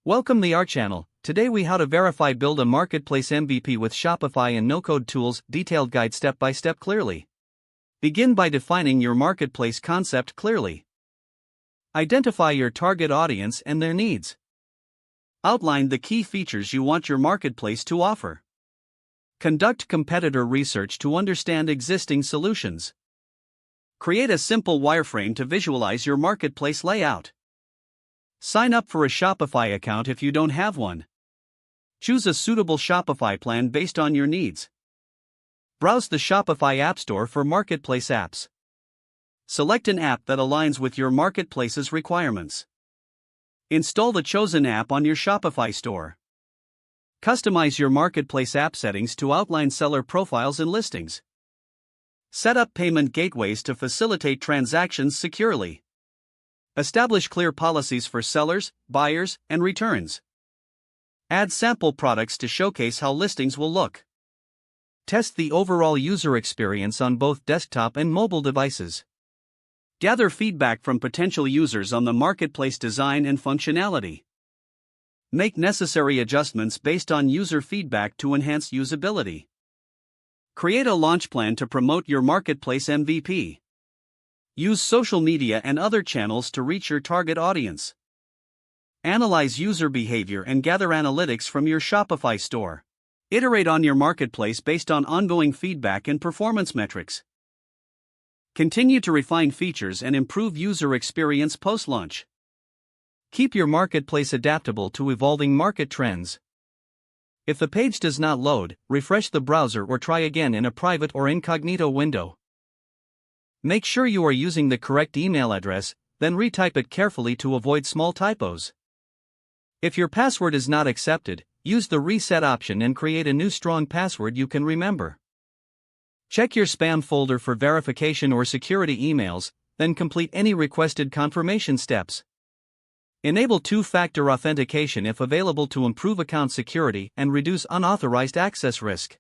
Welcome to our channel. Today we how to verify build a marketplace MVP with Shopify and no-code tools, detailed guide step by step clearly. Begin by defining your marketplace concept clearly. Identify your target audience and their needs. Outline the key features you want your marketplace to offer. Conduct competitor research to understand existing solutions. Create a simple wireframe to visualize your marketplace layout. Sign up for a Shopify account if you don't have one. Choose a suitable Shopify plan based on your needs. Browse the Shopify App Store for marketplace apps. Select an app that aligns with your marketplace's requirements. Install the chosen app on your Shopify store. Customize your marketplace app settings to outline seller profiles and listings. Set up payment gateways to facilitate transactions securely. Establish clear policies for sellers, buyers, and returns. Add sample products to showcase how listings will look. Test the overall user experience on both desktop and mobile devices. Gather feedback from potential users on the marketplace design and functionality. Make necessary adjustments based on user feedback to enhance usability. Create a launch plan to promote your marketplace MVP. Use social media and other channels to reach your target audience. Analyze user behavior and gather analytics from your Shopify store. Iterate on your marketplace based on ongoing feedback and performance metrics. Continue to refine features and improve user experience post-launch. Keep your marketplace adaptable to evolving market trends. If the page does not load, refresh the browser or try again in a private or incognito window. Make sure you are using the correct email address, then retype it carefully to avoid small typos. If your password is not accepted, use the reset option and create a new strong password you can remember. Check your spam folder for verification or security emails, then complete any requested confirmation steps. Enable two-factor authentication if available to improve account security and reduce unauthorized access risk.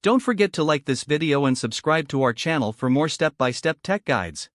Don't forget to like this video and subscribe to our channel for more step-by-step tech guides.